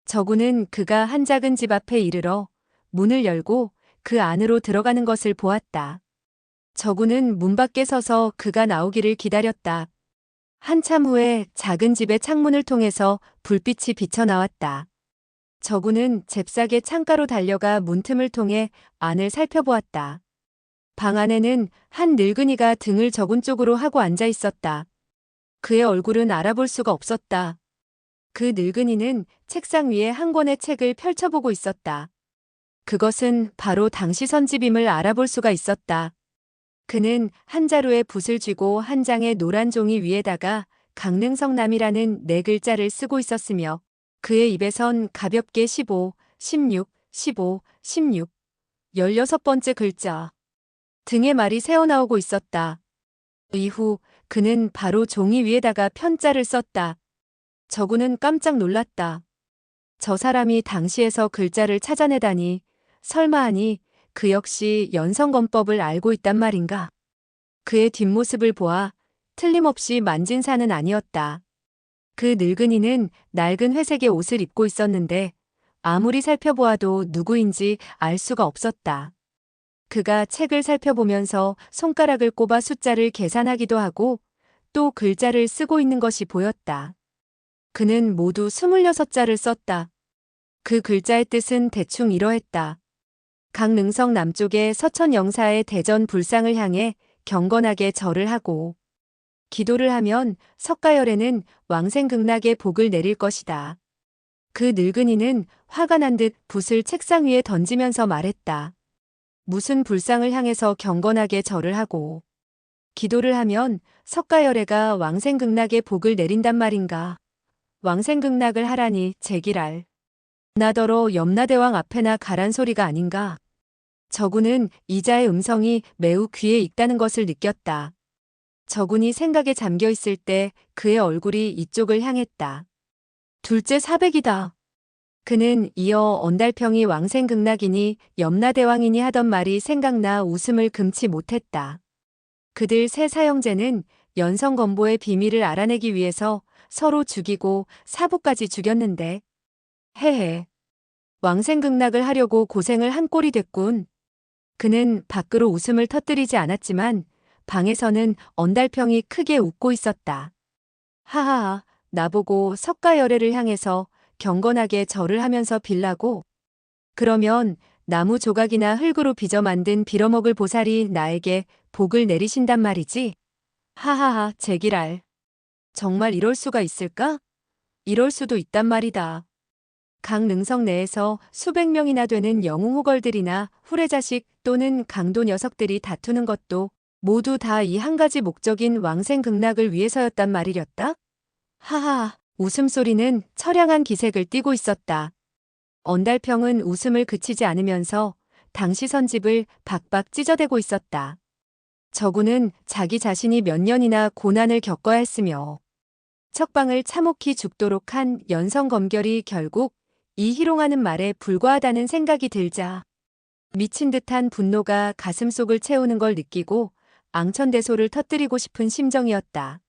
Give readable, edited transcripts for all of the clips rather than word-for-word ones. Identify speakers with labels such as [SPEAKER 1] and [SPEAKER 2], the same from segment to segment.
[SPEAKER 1] 저구는 그가 한 작은 집 앞에 이르러 문을 열고 그 안으로 들어가는 것을 보았다. 저구는 문 밖에 서서 그가 나오기를 기다렸다. 한참 후에 작은 집의 창문을 통해서 불빛이 비쳐나왔다. 저구는 잽싸게 창가로 달려가 문틈을 통해 안을 살펴보았다. 방 안에는 한 늙은이가 등을 저군 쪽으로 하고 앉아 있었다. 그의 얼굴은 알아볼 수가 없었다. 그 늙은이는 책상 위에 한 권의 책을 펼쳐보고 있었다. 그것은 바로 당시 선집임을 알아볼 수가 있었다. 그는 한 자루에 붓을 쥐고 한 장의 노란 종이 위에다가 강릉성남이라는 네 글자를 쓰고 있었으며 그의 입에선 가볍게 15, 16, 15, 16, 16번째 글자 등의 말이 새어나오고 있었다. 이후 그는 바로 종이 위에다가 편자를 썼다. 저구는 깜짝 놀랐다. 저 사람이 당시에서 글자를 찾아내다니 설마 하니 그 역시 연성건법을 알고 있단 말인가. 그의 뒷모습을 보아 틀림없이 만진사는 아니었다. 그 늙은이는 낡은 회색의 옷을 입고 있었는데 아무리 살펴보아도 누구인지 알 수가 없었다. 그가 책을 살펴보면서 손가락을 꼽아 숫자를 계산하기도 하고 또 글자를 쓰고 있는 것이 보였다. 그는 모두 26자를 썼다. 그 글자의 뜻은 대충 이러했다. 강릉성 남쪽의 서천 영사의 대전 불상을 향해 경건하게 절을 하고 기도를 하면 석가열에는 왕생극락의 복을 내릴 것이다. 그 늙은이는 화가 난 듯 붓을 책상 위에 던지면서 말했다. 무슨 불상을 향해서 경건하게 절을 하고 기도를 하면 석가열애가 왕생극락의 복을 내린단 말인가. 왕생극락을 하라니 제기랄. 나더러 염라대왕 앞에나 가란 소리가 아닌가. 저군은 이자의 음성이 매우 귀에 익다는 것을 느꼈다. 저군이 생각에 잠겨 있을 때 그의 얼굴이 이쪽을 향했다. 둘째 400이다. 그는 이어 언달평이 왕생극락이니 염라대왕이니 하던 말이 생각나 웃음을 금치 못했다. 그들 세 사형제는 연성건보의 비밀을 알아내기 위해서 서로 죽이고 사부까지 죽였는데 헤헤. 왕생극락을 하려고 고생을 한 꼴이 됐군. 그는 밖으로 웃음을 터뜨리지 않았지만 방에서는 언달평이 크게 웃고 있었다. 하하하, 나보고 석가열애를 향해서 경건하게 절을 하면서 빌라고? 그러면 나무 조각이나 흙으로 빚어 만든 빌어먹을 보살이 나에게 복을 내리신단 말이지? 하하하, 제기랄. 정말 이럴 수가 있을까? 이럴 수도 있단 말이다. 강릉성 내에서 수백 명이나 되는 영웅호걸들이나 후레자식 또는 강도 녀석들이 다투는 것도 모두 다 이 한 가지 목적인 왕생극락을 위해서였단 말이렸다? 하하, 웃음소리는 처량한 기색을 띠고 있었다. 언달평은 웃음을 그치지 않으면서 당시 선집을 박박 찢어대고 있었다. 저구는 자기 자신이 몇 년이나 고난을 겪어야 했으며 척방을 참혹히 죽도록 한 연성검결이 결국 이 희롱하는 말에 불과하다는 생각이 들자 미친 듯한 분노가 가슴속을 채우는 걸 느끼고 앙천대소를 터뜨리고 싶은 심정이었다.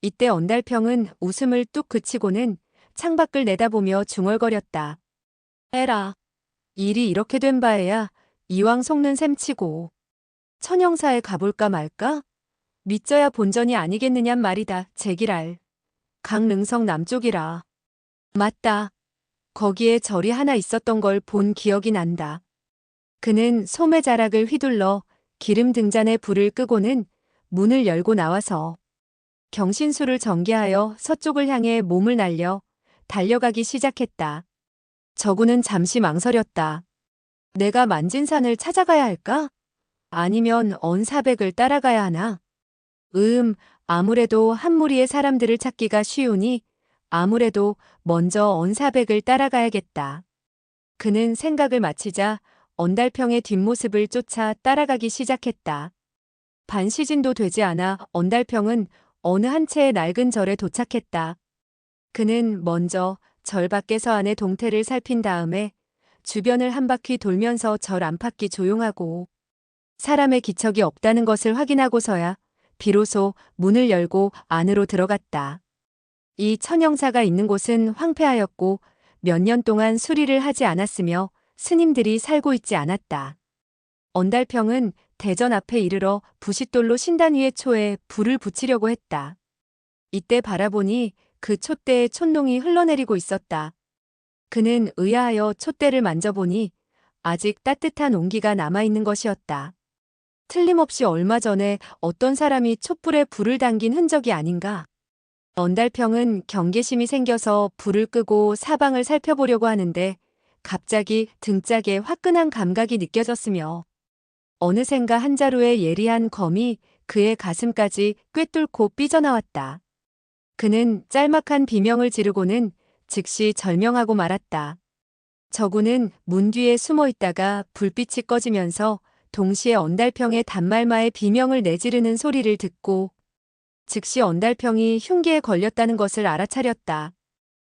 [SPEAKER 1] 이때 언달평은 웃음을 뚝 그치고는 창밖을 내다보며 중얼거렸다. 에라, 일이 이렇게 된 바에야 이왕 속는 셈치고 천영사에 가볼까 말까? 믿져야 본전이 아니겠느냔 말이다. 제기랄. 강릉성 남쪽이라. 맞다. 거기에 절이 하나 있었던 걸 본 기억이 난다. 그는 소매자락을 휘둘러 기름 등잔에 불을 끄고는 문을 열고 나와서 경신수를 전개하여 서쪽을 향해 몸을 날려 달려가기 시작했다. 저구는 잠시 망설였다. 내가 만진산을 찾아가야 할까? 아니면 언사백을 따라가야 하나? 아무래도 한 무리의 사람들을 찾기가 쉬우니 아무래도 먼저 언사백을 따라가야겠다. 그는 생각을 마치자 언달평의 뒷모습을 쫓아 따라가기 시작했다. 반시진도 되지 않아 언달평은 어느 한 채의 낡은 절에 도착했다. 그는 먼저 절 밖에서 안의 동태를 살핀 다음에 주변을 한 바퀴 돌면서 절 안팎이 조용하고 사람의 기척이 없다는 것을 확인하고서야 비로소 문을 열고 안으로 들어갔다. 이 천영사가 있는 곳은 황폐하였고 몇 년 동안 수리를 하지 않았으며 스님들이 살고 있지 않았다. 언달평은 대전 앞에 이르러 부싯돌로 신단 위에 초에 불을 붙이려고 했다. 이때 바라보니 그 촛대에 촛농이 흘러내리고 있었다. 그는 의아하여 촛대를 만져보니 아직 따뜻한 온기가 남아있는 것이었다. 틀림없이 얼마 전에 어떤 사람이 촛불에 불을 당긴 흔적이 아닌가. 언달평은 경계심이 생겨서 불을 끄고 사방을 살펴보려고 하는데 갑자기 등짝에 화끈한 감각이 느껴졌으며 어느샌가 한 자루의 예리한 검이 그의 가슴까지 꿰뚫고 삐져나왔다. 그는 짤막한 비명을 지르고는 즉시 절명하고 말았다. 저구는 문 뒤에 숨어 있다가 불빛이 꺼지면서 동시에 언달평의 단말마의 비명을 내지르는 소리를 듣고 즉시 언달평이 흉기에 걸렸다는 것을 알아차렸다.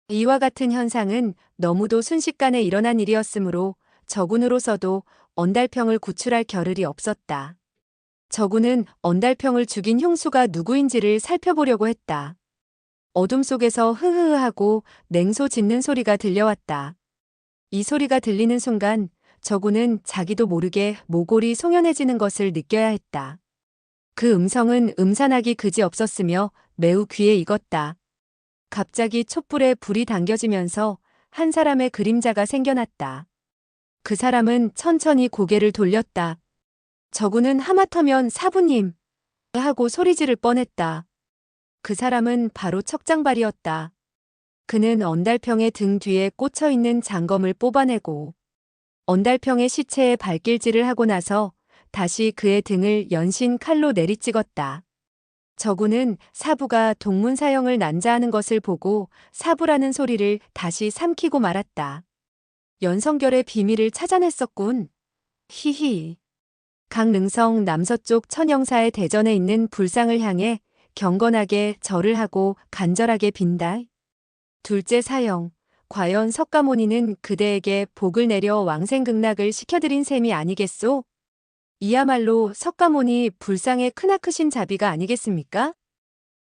[SPEAKER 1] 이와 같은 현상은 너무도 순식간에 일어난 일이었으므로 저군으로서도 언달평을 구출할 겨를이 없었다. 저군은 언달평을 죽인 흉수가 누구인지를 살펴보려고 했다. 어둠 속에서 흐흐흐하고 냉소 짖는 소리가 들려왔다. 이 소리가 들리는 순간 저군은 자기도 모르게 모골이 송연해지는 것을 느껴야 했다. 그 음성은 음산하기 그지없었으며 매우 귀에 익었다. 갑자기 촛불에 불이 당겨지면서 한 사람의 그림자가 생겨났다. 그 사람은 천천히 고개를 돌렸다. 저군은 하마터면 사부님 하고 소리 지를 뻔했다. 그 사람은 바로 척장발이었다. 그는 언달평의 등 뒤에 꽂혀있는 장검을 뽑아내고 언달평의 시체에 발길질을 하고 나서 다시 그의 등을 연신 칼로 내리찍었다. 저구는 사부가 동문사형을 난자하는 것을 보고 사부라는 소리를 다시 삼키고 말았다. 연성결의 비밀을 찾아냈었군. 히히. 강릉성 남서쪽 천영사의 대전에 있는 불상을 향해 경건하게 절을 하고 간절하게 빈다. 둘째 사형, 과연 석가모니는 그대에게 복을 내려 왕생극락을 시켜드린 셈이 아니겠소? 이야말로 석가모니 불상의 크나크신 자비가 아니겠습니까?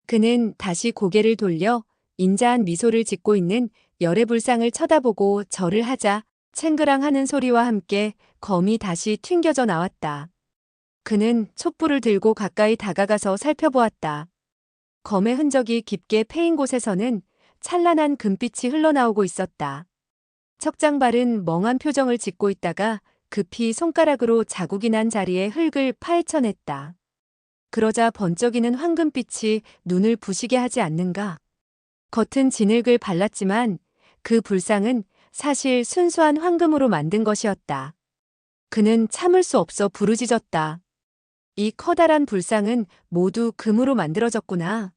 [SPEAKER 1] 그는 다시 고개를 돌려 인자한 미소를 짓고 있는 열애불상을 쳐다보고 절을 하자 챙그랑 하는 소리와 함께 검이 다시 튕겨져 나왔다. 그는 촛불을 들고 가까이 다가가서 살펴보았다. 검의 흔적이 깊게 패인 곳에서는 찬란한 금빛이 흘러나오고 있었다. 척장발은 멍한 표정을 짓고 있다가 급히 손가락으로 자국이 난 자리에 흙을 파헤쳐냈다. 그러자 번쩍이는 황금빛이 눈을 부시게 하지 않는가. 겉은 진흙을 발랐지만 그 불상은 사실 순수한 황금으로 만든 것이었다. 그는 참을 수 없어 부르짖었다. 이 커다란 불상은 모두 금으로 만들어졌구나.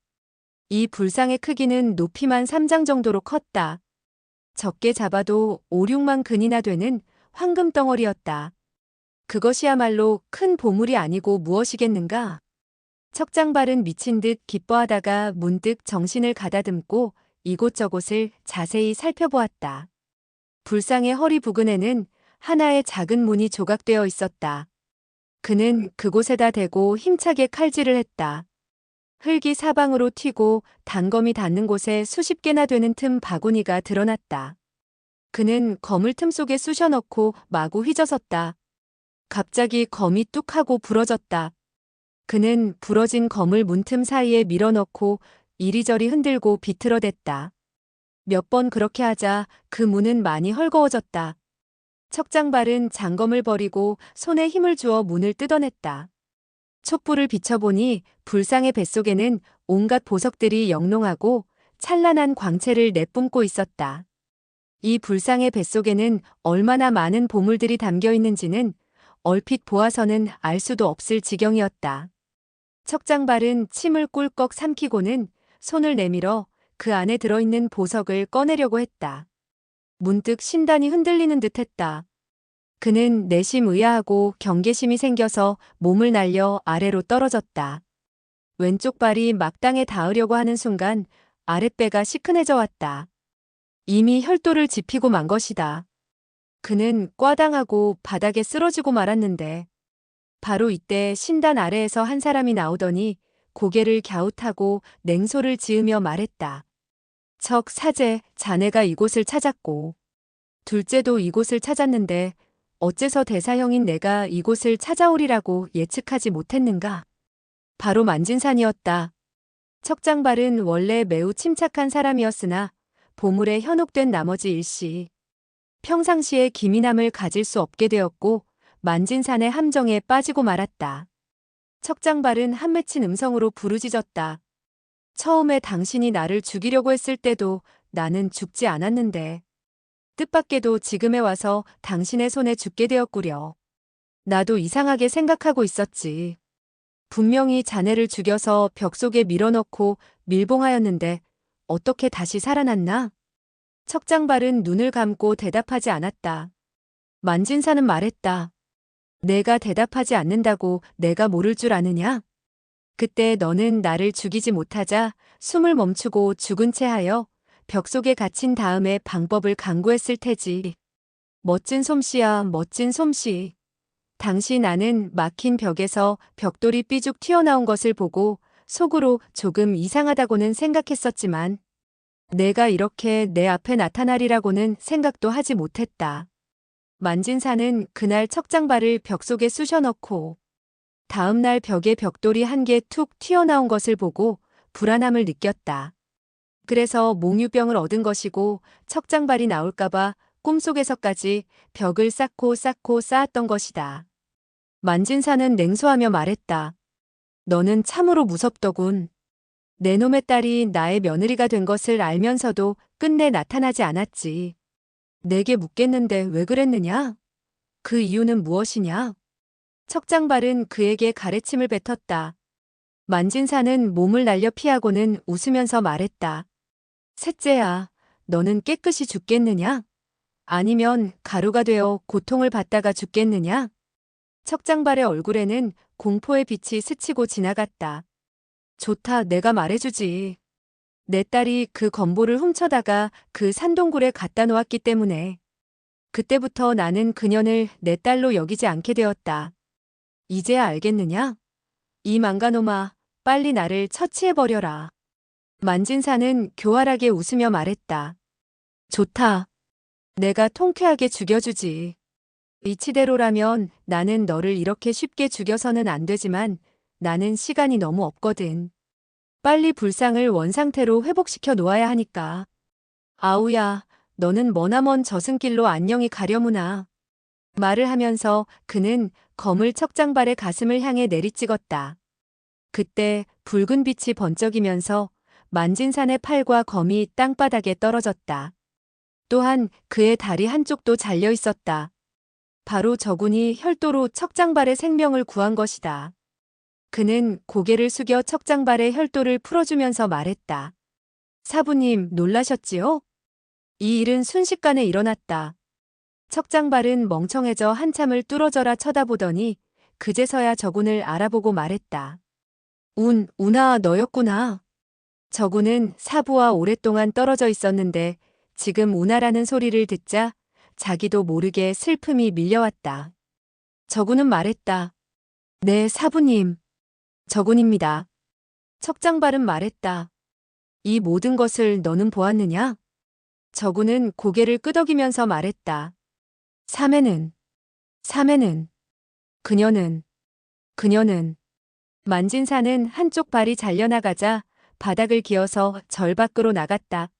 [SPEAKER 1] 이 불상의 크기는 높이만 3장 정도로 컸다. 적게 잡아도 5, 6만 근이나 되는 황금 덩어리였다. 그것이야말로 큰 보물이 아니고 무엇이겠는가? 척장발은 미친 듯 기뻐하다가 문득 정신을 가다듬고 이곳저곳을 자세히 살펴보았다. 불상의 허리 부근에는 하나의 작은 문이 조각되어 있었다. 그는 그곳에다 대고 힘차게 칼질을 했다. 흙이 사방으로 튀고 단검이 닿는 곳에 수십 개나 되는 틈 바구니가 드러났다. 그는 검을 틈 속에 쑤셔 넣고 마구 휘저었다. 갑자기 검이 뚝 하고 부러졌다. 그는 부러진 검을 문틈 사이에 밀어넣고 이리저리 흔들고 비틀어댔다. 몇 번 그렇게 하자 그 문은 많이 헐거워졌다. 척장발은 장검을 버리고 손에 힘을 주어 문을 뜯어냈다. 촛불을 비춰보니 불상의 뱃속에는 온갖 보석들이 영롱하고 찬란한 광채를 내뿜고 있었다. 이 불상의 뱃속에는 얼마나 많은 보물들이 담겨 있는지는 얼핏 보아서는 알 수도 없을 지경이었다. 척장발은 침을 꿀꺽 삼키고는 손을 내밀어 그 안에 들어있는 보석을 꺼내려고 했다. 문득 신단이 흔들리는 듯했다. 그는 내심 의아하고 경계심이 생겨서 몸을 날려 아래로 떨어졌다. 왼쪽 발이 막 땅에 닿으려고 하는 순간 아랫배가 시큰해져 왔다. 이미 혈도를 지피고 만 것이다. 그는 꽈당하고 바닥에 쓰러지고 말았는데 바로 이때 신단 아래에서 한 사람이 나오더니 고개를 갸웃하고 냉소를 지으며 말했다. 척 사제, 자네가 이곳을 찾았고 둘째도 이곳을 찾았는데 어째서 대사형인 내가 이곳을 찾아오리라고 예측하지 못했는가? 바로 만진산이었다. 척장발은 원래 매우 침착한 사람이었으나 보물에 현혹된 나머지 일시 평상시에 기민함을 가질 수 없게 되었고 만진산의 함정에 빠지고 말았다. 척장발은 한맺힌 음성으로 부르짖었다. 처음에 당신이 나를 죽이려고 했을 때도 나는 죽지 않았는데 뜻밖에도 지금에 와서 당신의 손에 죽게 되었구려. 나도 이상하게 생각하고 있었지. 분명히 자네를 죽여서 벽 속에 밀어넣고 밀봉하였는데 어떻게 다시 살아났나? 척장발은 눈을 감고 대답하지 않았다. 만진사는 말했다. 내가 대답하지 않는다고 내가 모를 줄 아느냐? 그때 너는 나를 죽이지 못하자 숨을 멈추고 죽은 채 하여 벽 속에 갇힌 다음에 방법을 강구했을 테지. 멋진 솜씨야, 멋진 솜씨. 당시 나는 막힌 벽에서 벽돌이 삐죽 튀어나온 것을 보고 속으로 조금 이상하다고는 생각했었지만 내가 이렇게 내 앞에 나타나리라고는 생각도 하지 못했다. 만진사는 그날 척장발을 벽 속에 쑤셔넣고 다음날 벽에 벽돌이 한 개 툭 튀어나온 것을 보고 불안함을 느꼈다. 그래서 몽유병을 얻은 것이고 척장발이 나올까봐 꿈속에서까지 벽을 쌓고 쌓았던 것이다. 만진사는 냉소하며 말했다. 너는 참으로 무섭더군. 내 놈의 딸이 나의 며느리가 된 것을 알면서도 끝내 나타나지 않았지. 내게 묻겠는데 왜 그랬느냐? 그 이유는 무엇이냐? 척장발은 그에게 가래침을 뱉었다. 만진사는 몸을 날려 피하고는 웃으면서 말했다. 셋째야, 너는 깨끗이 죽겠느냐? 아니면 가루가 되어 고통을 받다가 죽겠느냐? 척장발의 얼굴에는 공포의 빛이 스치고 지나갔다. 좋다, 내가 말해주지. 내 딸이 그 건보를 훔쳐다가 그 산동굴에 갖다 놓았기 때문에. 그때부터 나는 그년을 내 딸로 여기지 않게 되었다. 이제야 알겠느냐? 이 망가놈아, 빨리 나를 처치해버려라. 만진사는 교활하게 웃으며 말했다. 좋다. 내가 통쾌하게 죽여주지. 이치대로라면 나는 너를 이렇게 쉽게 죽여서는 안 되지만 나는 시간이 너무 없거든. 빨리 불상을 원상태로 회복시켜 놓아야 하니까. 아우야, 너는 머나먼 저승길로 안녕히 가려무나. 말을 하면서 그는 검을 척장발의 가슴을 향해 내리찍었다. 그때 붉은 빛이 번쩍이면서 만진산의 팔과 검이 땅바닥에 떨어졌다. 또한 그의 다리 한쪽도 잘려 있었다. 바로 저군이 혈도로 척장발의 생명을 구한 것이다. 그는 고개를 숙여 척장발의 혈도를 풀어주면서 말했다. 사부님, 놀라셨지요? 이 일은 순식간에 일어났다. 척장발은 멍청해져 한참을 뚫어져라 쳐다보더니 그제서야 저군을 알아보고 말했다. 운아, 너였구나. 저군은 사부와 오랫동안 떨어져 있었는데 지금 운하라는 소리를 듣자 자기도 모르게 슬픔이 밀려왔다. 저군은 말했다. 네, 사부님. 저군입니다. 척장발은 말했다. 이 모든 것을 너는 보았느냐? 저군은 고개를 끄덕이면서 말했다. 사매는. 그녀는. 만진사는 한쪽 발이 잘려나가자 바닥을 기어서 절 밖으로 나갔다.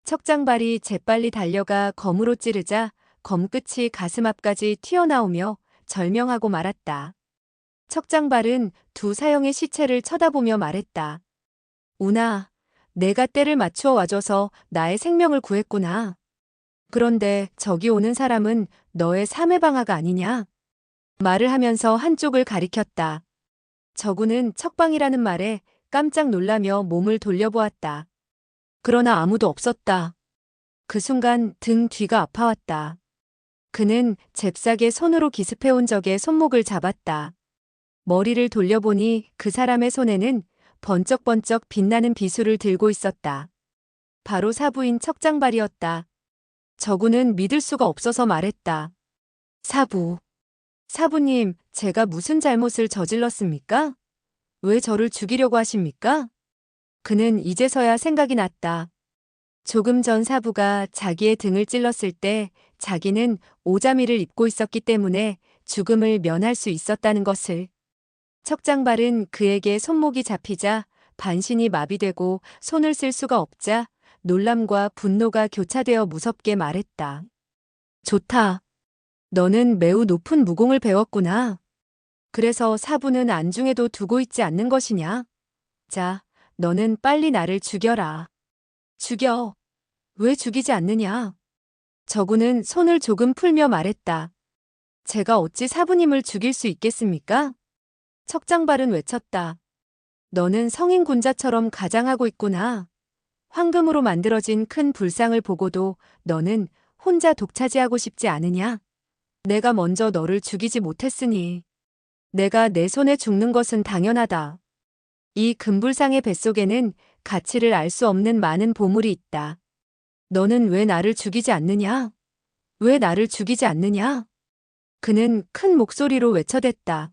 [SPEAKER 1] 척장발이 재빨리 달려가 검으로 찌르자 검끝이 가슴 앞까지 튀어나오며 절명하고 말았다. 척장발은 두 사형의 시체를 쳐다보며 말했다. 운아, 내가 때를 맞추어 와줘서 나의 생명을 구했구나. 그런데 저기 오는 사람은 너의 사매방아가 아니냐? 말을 하면서 한쪽을 가리켰다. 저군은 척방이라는 말에 깜짝 놀라며 몸을 돌려보았다. 그러나 아무도 없었다. 그 순간 등 뒤가 아파왔다. 그는 잽싸게 손으로 기습해온 적의 손목을 잡았다. 머리를 돌려보니 그 사람의 손에는 번쩍번쩍 빛나는 비수를 들고 있었다. 바로 사부인 척장발이었다. 저군은 믿을 수가 없어서 말했다. 사부님, 제가 무슨 잘못을 저질렀습니까? 왜 저를 죽이려고 하십니까? 그는 이제서야 생각이 났다. 조금 전 사부가 자기의 등을 찔렀을 때 자기는 오자미를 입고 있었기 때문에 죽음을 면할 수 있었다는 것을. 척장발은 그에게 손목이 잡히자 반신이 마비되고 손을 쓸 수가 없자 놀람과 분노가 교차되어 무섭게 말했다. 좋다. 너는 매우 높은 무공을 배웠구나. 그래서 사부는 안중에도 두고 있지 않는 것이냐? 자, 너는 빨리 나를 죽여라. 죽여. 왜 죽이지 않느냐? 저구는 손을 조금 풀며 말했다. 제가 어찌 사부님을 죽일 수 있겠습니까? 척장발은 외쳤다. 너는 성인 군자처럼 가장하고 있구나. 황금으로 만들어진 큰 불상을 보고도 너는 혼자 독차지하고 싶지 않으냐? 내가 먼저 너를 죽이지 못했으니 내가 내 손에 죽는 것은 당연하다. 이 금불상의 뱃속에는 가치를 알 수 없는 많은 보물이 있다. 너는 왜 나를 죽이지 않느냐? 왜 나를 죽이지 않느냐? 그는 큰 목소리로 외쳐댔다.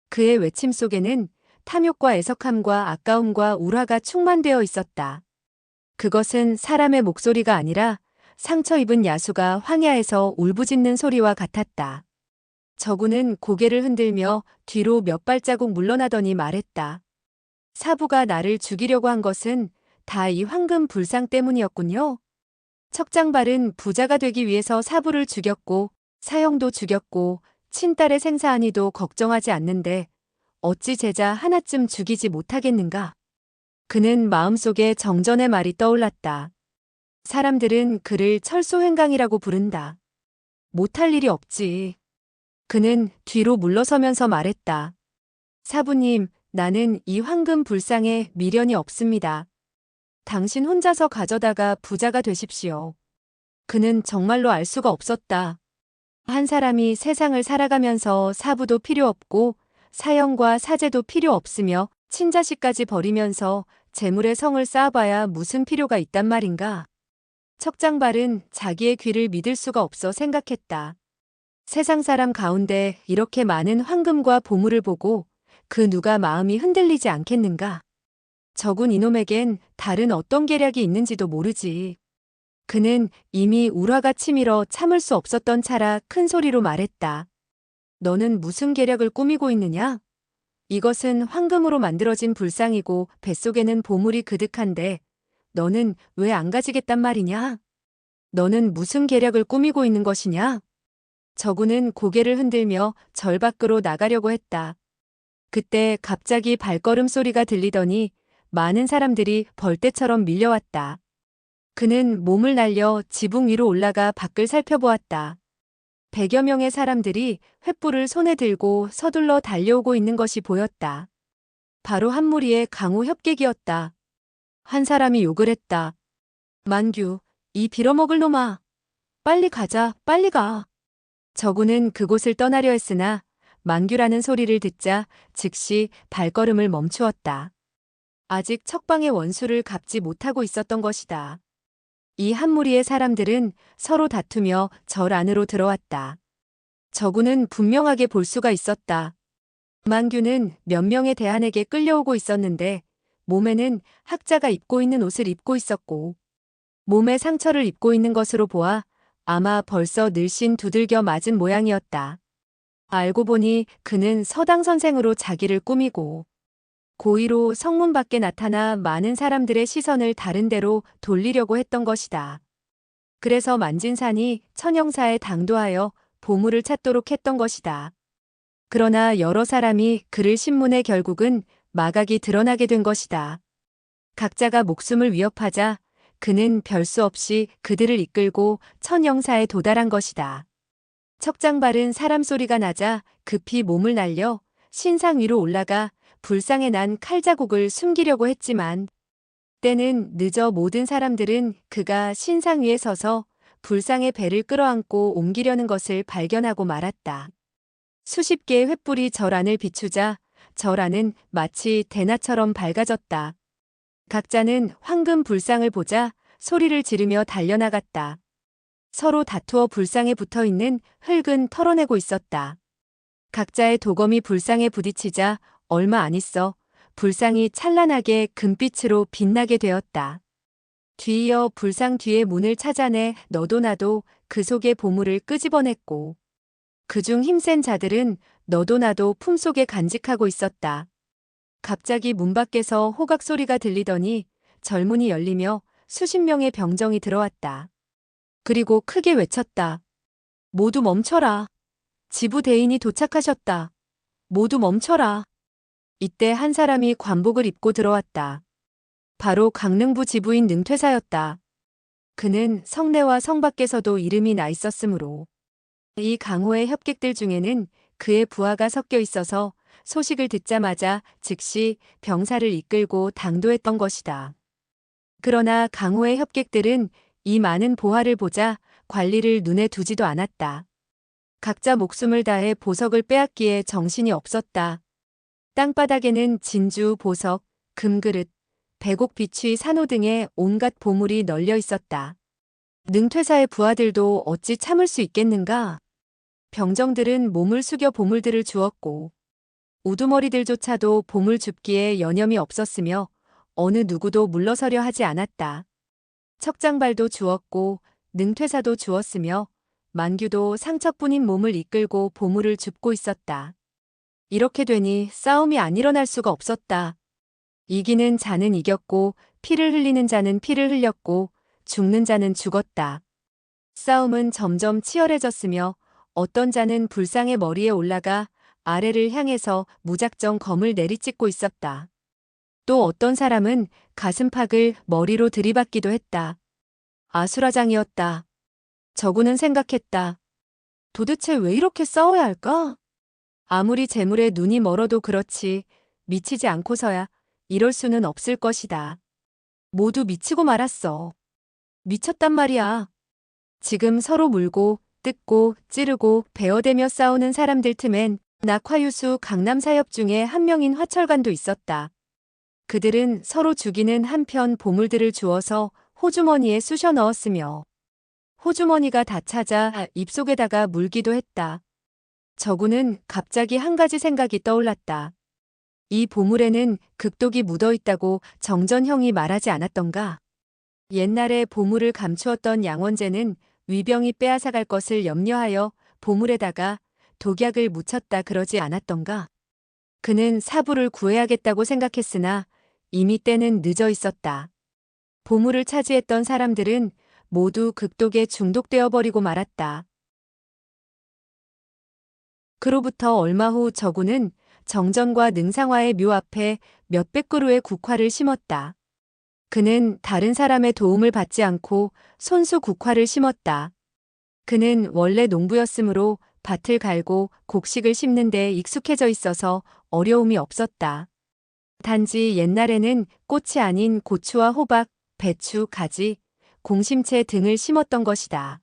[SPEAKER 1] 그의 외침 속에는 탐욕과 애석함과 아까움과 울화가 충만되어 있었다. 그것은 사람의 목소리가 아니라 상처 입은 야수가 황야에서 울부짖는 소리와 같았다. 저구는 고개를 흔들며 뒤로 몇 발자국 물러나더니 말했다. 사부가 나를 죽이려고 한 것은 다 이 황금 불상 때문이었군요. 척장발은 부자가 되기 위해서 사부를 죽였고 사형도 죽였고 친딸의 생사안위도 걱정하지 않는데 어찌 제자 하나쯤 죽이지 못하겠는가? 그는 마음속에 정전의 말이 떠올랐다. 사람들은 그를 철소행강이라고 부른다. 못할 일이 없지. 그는 뒤로 물러서면서 말했다. 사부님, 나는 이 황금 불상에 미련이 없습니다. 당신 혼자서 가져다가 부자가 되십시오. 그는 정말로 알 수가 없었다. 한 사람이 세상을 살아가면서 사부도 필요 없고 사형과 사제도 필요 없으며 친자식까지 버리면서 재물의 성을 쌓아봐야 무슨 필요가 있단 말인가. 척장발은 자기의 귀를 믿을 수가 없어 생각했다. 세상 사람 가운데 이렇게 많은 황금과 보물을 보고 그 누가 마음이 흔들리지 않겠는가. 적은 이놈에겐 다른 어떤 계략이 있는지도 모르지. 그는 이미 울화가 치밀어 참을 수 없었던 차라 큰 소리로 말했다. 너는 무슨 계략을 꾸미고 있느냐? 이것은 황금으로 만들어진 불상이고 뱃속에는 보물이 그득한데 너는 왜 안 가지겠단 말이냐? 너는 무슨 계략을 꾸미고 있는 것이냐? 저구는 고개를 흔들며 절 밖으로 나가려고 했다. 그때 갑자기 발걸음 소리가 들리더니 많은 사람들이 벌떼처럼 밀려왔다. 그는 몸을 날려 지붕 위로 올라가 밖을 살펴보았다. 100여 명의 사람들이 횃불을 손에 들고 서둘러 달려오고 있는 것이 보였다. 바로 한 무리의 강호 협객이었다. 한 사람이 욕을 했다. 만규, 이 빌어먹을 놈아. 빨리 가자, 빨리 가. 저구는 그곳을 떠나려 했으나 만규라는 소리를 듣자 즉시 발걸음을 멈추었다. 아직 척방의 원수를 갚지 못하고 있었던 것이다. 이 한 무리의 사람들은 서로 다투며 절 안으로 들어왔다. 저구는 분명하게 볼 수가 있었다. 만규는 몇 명의 대한에게 끌려오고 있었는데 몸에는 학자가 입고 있는 옷을 입고 있었고 몸에 상처를 입고 있는 것으로 보아 아마 벌써 늘씬 두들겨 맞은 모양이었다. 알고 보니 그는 서당 선생으로 자기를 꾸미고 고의로 성문 밖에 나타나 많은 사람들의 시선을 다른 데로 돌리려고 했던 것이다. 그래서 만진산이 천영사에 당도하여 보물을 찾도록 했던 것이다. 그러나 여러 사람이 그를 신문해 결국은 마각이 드러나게 된 것이다. 각자가 목숨을 위협하자 그는 별수 없이 그들을 이끌고 천영사에 도달한 것이다. 척장발은 사람 소리가 나자 급히 몸을 날려 신상 위로 올라가 불상에 난 칼자국을 숨기려고 했지만 때는 늦어 모든 사람들은 그가 신상 위에 서서 불상의 배를 끌어안고 옮기려는 것을 발견하고 말았다. 수십 개의 횃불이 절 안을 비추자 절 안은 마치 대낮처럼 밝아졌다. 각자는 황금 불상을 보자 소리를 지르며 달려나갔다. 서로 다투어 불상에 붙어있는 흙은 털어내고 있었다. 각자의 도검이 불상에 부딪히자 얼마 안 있어 불상이 찬란하게 금빛으로 빛나게 되었다. 뒤이어 불상 뒤의 문을 찾아내 너도 나도 그 속의 보물을 끄집어냈고 그중 힘센 자들은 너도 나도 품속에 간직하고 있었다. 갑자기 문 밖에서 호각 소리가 들리더니 절문이 열리며 수십 명의 병정이 들어왔다. 그리고 크게 외쳤다. 모두 멈춰라. 지부대인이 도착하셨다. 모두 멈춰라. 이때 한 사람이 관복을 입고 들어왔다. 바로 강릉부 지부인 능퇴사였다. 그는 성내와 성 밖에서도 이름이 나 있었으므로 이 강호의 협객들 중에는 그의 부하가 섞여 있어서 소식을 듣자마자 즉시 병사를 이끌고 당도했던 것이다. 그러나 강호의 협객들은 이 많은 보화를 보자 관리를 눈에 두지도 않았다. 각자 목숨을 다해 보석을 빼앗기에 정신이 없었다. 땅바닥에는 진주, 보석, 금그릇, 백옥 비취 산호 등의 온갖 보물이 널려 있었다. 능퇴사의 부하들도 어찌 참을 수 있겠는가? 병정들은 몸을 숙여 보물들을 주었고 우두머리들조차도 보물 줍기에 여념이 없었으며 어느 누구도 물러서려 하지 않았다. 척장발도 주었고 능퇴사도 주었으며 만규도 상척뿐인 몸을 이끌고 보물을 줍고 있었다. 이렇게 되니 싸움이 안 일어날 수가 없었다. 이기는 자는 이겼고 피를 흘리는 자는 피를 흘렸고 죽는 자는 죽었다. 싸움은 점점 치열해졌으며 어떤 자는 불상의 머리에 올라가 아래를 향해서 무작정 검을 내리찍고 있었다. 또 어떤 사람은 가슴팍을 머리로 들이받기도 했다. 아수라장이었다. 저구는 생각했다. 도대체 왜 이렇게 싸워야 할까? 아무리 재물에 눈이 멀어도 그렇지 미치지 않고서야 이럴 수는 없을 것이다. 모두 미치고 말았어. 미쳤단 말이야. 지금 서로 물고 뜯고 찌르고 베어대며 싸우는 사람들 틈엔 낙화유수 강남사협 중에 한 명인 화철관도 있었다. 그들은 서로 죽이는 한편 보물들을 주어서 호주머니에 쑤셔 넣었으며 호주머니가 다 찾아 입속에다가 물기도 했다. 저구는 갑자기 한 가지 생각이 떠올랐다. 이 보물에는 극독이 묻어있다고 정전형이 말하지 않았던가? 옛날에 보물을 감추었던 양원재는 위병이 빼앗아갈 것을 염려하여 보물에다가 독약을 묻혔다 그러지 않았던가? 그는 사부를 구해야겠다고 생각했으나 이미 때는 늦어 있었다. 보물을 차지했던 사람들은 모두 극독에 중독되어 버리고 말았다. 그로부터 얼마 후 저구는 정전과 능상화의 묘 앞에 몇백 그루의 국화를 심었다. 그는 다른 사람의 도움을 받지 않고 손수 국화를 심었다. 그는 원래 농부였으므로 밭을 갈고 곡식을 심는 데 익숙해져 있어서 어려움이 없었다. 단지 옛날에는 꽃이 아닌 고추와 호박, 배추, 가지, 공심채 등을 심었던 것이다.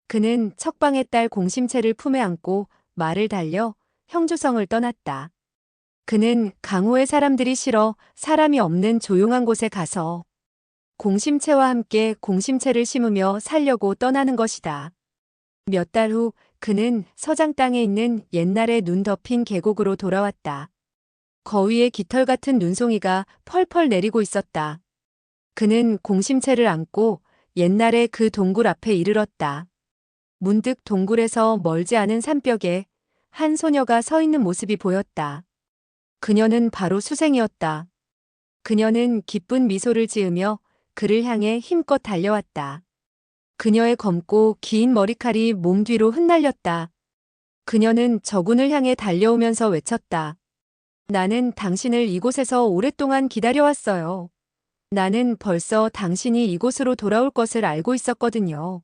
[SPEAKER 1] 그는 척방의 딸 공심채를 품에 안고 말을 달려 형주성을 떠났다. 그는 강호의 사람들이 싫어 사람이 없는 조용한 곳에 가서 공심채와 함께 공심채를 심으며 살려고 떠나는 것이다. 몇 달 후 그는 서장 땅에 있는 옛날에 눈 덮인 계곡으로 돌아왔다. 거위의 깃털 같은 눈송이가 펄펄 내리고 있었다. 그는 공심채를 안고 옛날에 그 동굴 앞에 이르렀다. 문득 동굴에서 멀지 않은 산벽에 한 소녀가 서 있는 모습이 보였다. 그녀는 바로 수생이었다. 그녀는 기쁜 미소를 지으며 그를 향해 힘껏 달려왔다. 그녀의 검고 긴 머리칼이 몸 뒤로 흩날렸다. 그녀는 저군을 향해 달려오면서 외쳤다. 나는 당신을 이곳에서 오랫동안 기다려왔어요. 나는 벌써 당신이 이곳으로 돌아올 것을 알고 있었거든요.